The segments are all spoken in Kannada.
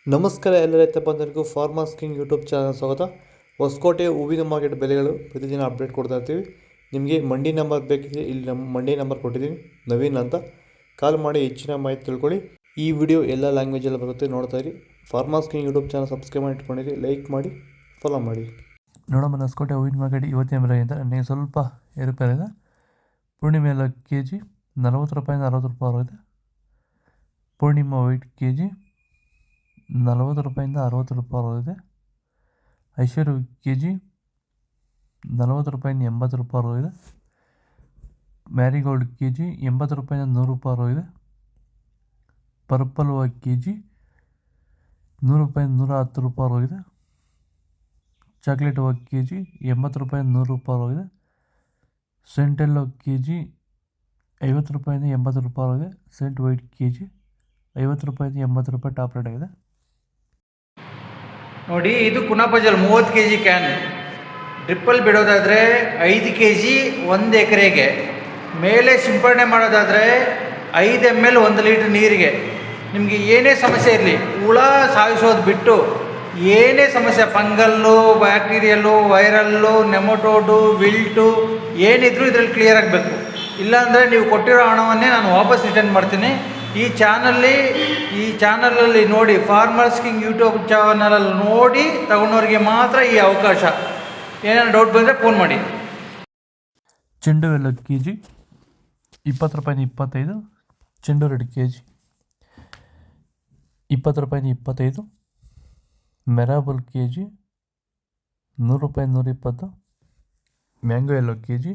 ನಮಸ್ಕಾರ ಎಲ್ಲ ರೈತ ಬಂಧುಗಳಿಗೂ ಫಾರ್ಮರ್ಸ್ ಕಿಂಗ್ ಯೂಟ್ಯೂಬ್ ಚಾನಲ್ ಸ್ವಾಗತ. ಹೊಸಕೋಟೆ ಹೂವಿನ ಮಾರ್ಕೆಟ್ ಬೆಲೆಗಳು ಪ್ರತಿದಿನ ಅಪ್ಡೇಟ್ ಕೊಡ್ತಾ ಇರ್ತೀವಿ. ನಿಮಗೆ ಮಂಡಿ ನಂಬರ್ ಬೇಕಿದ್ರೆ ಇಲ್ಲಿ ನಮ್ಮ ಮಂಡಿ ನಂಬರ್ ಕೊಟ್ಟಿದ್ದೀನಿ, ನವೀನ್ ಅಂತ. ಕಾಲ್ ಮಾಡಿ ಹೆಚ್ಚಿನ ಮಾಹಿತಿ ತಿಳ್ಕೊಳ್ಳಿ. ಈ ವಿಡಿಯೋ ಎಲ್ಲ ಲ್ಯಾಂಗ್ವೇಜಲ್ಲಿ ಬರುತ್ತೆ, ನೋಡ್ತಾ ಇರಿ. Farmers king YouTube channel subscribe ಮಾಡಿ ಇಟ್ಕೊಂಡಿರಿ, ಲೈಕ್ ಮಾಡಿ, ಫಾಲೋ ಮಾಡಿ. ನೋಡೋಣ ಹೊಸಕೋಟೆ ಹೂವಿನ ಮಾರ್ಕೆಟ್ ಇವತ್ತಿನ ಬೆಲೆಗಿಂತ ನನಗೆ ಸ್ವಲ್ಪ ಏರುಪೇರಿದೆ. ಪೂರ್ಣಿಮೆ ಎಲ್ಲ ಕೆ ಜಿ 40 ರೂಪಾಯಿಂದ 60 ರೂಪಾಯಿ ಇದೆ. ಪೂರ್ಣಿಮಾ ವೈಟ್ ಕೆ ಜಿ 40 ರೂಪಾಯಿಂದ 60 ರೂಪಾಯಿ ಇದೆ. ಐಶ್ವರ್ಯ ಕೆ ಜಿ 40 ರೂಪಾಯಿಂದ 80 ರೂಪಾಯಿ ಇದೆ. ಮ್ಯಾರಿಗೋಲ್ಡ್ ಕೆ ಜಿ 80 ರೂಪಾಯಿಂದ 100 ರೂಪಾಯಿ ಇದೆ. ಪರ್ಪಲ್ ಕೆ ಜಿ 100 ರೂಪಾಯಿಂದ 110 ರೂಪಾಯಿ ಇದೆ. ಚಾಕ್ಲೇಟ್ ಕೆ ಜಿ 80 ರೂಪಾಯಿಂದ 100 ರೂಪಾಯಿ ಇದೆ. ಸೆಂಟೆಲ್ಲೋ ಕೆ ಜಿ 50 ರೂಪಾಯಿಂದ 80 ರೂಪಾಯಿ ಇದೆ. ಸೆಂಟ್ ವೈಟ್ ಕೆ ಜಿ 50 ರೂಪಾಯಿಂದ 80 ರೂಪಾಯಿ ಟಾಪ್ ರೇಟ್ ಆಗಿದೆ. ನೋಡಿ, ಇದು ಕುನಾಪಜಲ್ 30 ಕೆ ಜಿ ಕ್ಯಾನ್. ಡ್ರಿಪ್ಪಲ್ಲಿ ಬಿಡೋದಾದರೆ 5 ಕೆ ಜಿ 1 ಎಕರೆಗೆ. ಮೇಲೆ ಸಿಂಪಡಣೆ ಮಾಡೋದಾದರೆ 5 ml 1 ಲೀಟ್ರ್ ನೀರಿಗೆ. ನಿಮಗೆ ಏನೇ ಸಮಸ್ಯೆ ಇರಲಿ, ಹುಳ ಸಾಯಿಸೋದು ಬಿಟ್ಟು ಏನೇ ಸಮಸ್ಯೆ, ಫಂಗಲ್ಲು, ಬ್ಯಾಕ್ಟೀರಿಯಲ್ಲು, ವೈರಲ್ಲು, ನೆಮಟೋಡು, ವಿಲ್ಟು ಏನಿದ್ರೂ ಇದರಲ್ಲಿ ಕ್ಲಿಯರ್ ಆಗಬೇಕು. ಇಲ್ಲಾಂದರೆ ನೀವು ಕೊಟ್ಟಿರೋ ಹಣವನ್ನೇ ನಾನು ವಾಪಸ್ ರಿಟರ್ನ್ ಮಾಡ್ತೀನಿ. ಈ ಚಾನಲಲ್ಲಿ ನೋಡಿ, ಫಾರ್ಮರ್ಸ್ ಕಿಂಗ್ ಯೂಟ್ಯೂಬ್ ಚಾನಲಲ್ಲಿ ನೋಡಿ ತಗೊಂಡವ್ರಿಗೆ ಮಾತ್ರ ಈ ಅವಕಾಶ. ಏನೇನು ಡೌಟ್ ಬಂದರೆ ಫೋನ್ ಮಾಡಿ. ಚೆಂಡು ಎಲ್ಲ ಕೆ ಜಿ 20 ರೂಪಾಯಿಂದ 25. ಚೆಂಡು ರೆಡ್ ಕೆ ಜಿ 20 ರೂಪಾಯಿಂದ 25. ಮೆರಾಬಲ್ ಕೆ ಜಿ 100 ರೂಪಾಯಿಂದ 120. ಮ್ಯಾಂಗೋ ಎಲ್ಲೋ ಕೆ ಜಿ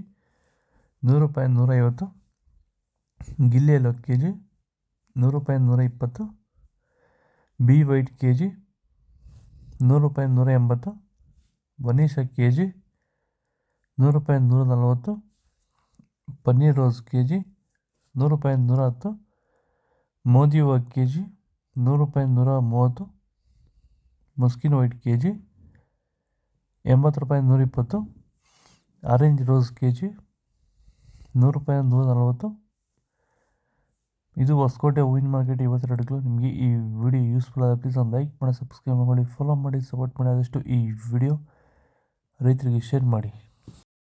100 ರೂಪಾಯಿಂದ 150. ಗಿಲ್ಲಿ ಎಲ್ಲೋ ಕೆ ಜಿ 100 ರೂಪಾಯಿಂದ 120. ಬಿ ವೈಟ್ ಕೆ ಜಿ 100 ರೂಪಾಯಿಂದ 180. ವನೀಶಾ ಕೆ ಜಿ 100 ರೂಪಾಯಿಂದ 140. ಪನ್ನೀರ್ ರೋಸ್ ಕೆ ಜಿ 100 ರೂಪಾಯಿಂದ 110. ಮೋದಿ ಹೂವು ಕೆ ಜಿ 100 ರೂಪಾಯಿಂದ 130. ಮಸ್ಕಿನ್ ವೈಟ್ ಕೆ ಜಿ 80 ರೂಪಾಯಿಂದ 120. ಆರೆಂಜ್ ರೋಸ್ ಕೆ ಜಿ 100 ರೂಪಾಯಿಂದ 140. ಇದು ಹೊಸಕೋಟೆ ಹೂವಿನ ಮಾರ್ಕೆಟ್ ಇವತ್ತು ರೇಟ್ಗಳು. ನಿಮಗೆ ಈ ವಿಡಿಯೋ ಯೂಸ್ಫುಲ್ ಆದ ಪ್ಲೀಸ್ ಒಂದು ಲೈಕ್ ಮಾಡಿ, ಸಬ್ಸ್ಕ್ರೈಬ್ ಮಾಡಿ, ಫಾಲೋ ಮಾಡಿ, ಸಪೋರ್ಟ್ ಮಾಡಿ. ಆದಷ್ಟು ಈ ವಿಡಿಯೋ ರೈತರಿಗೆ ಶೇರ್ ಮಾಡಿ.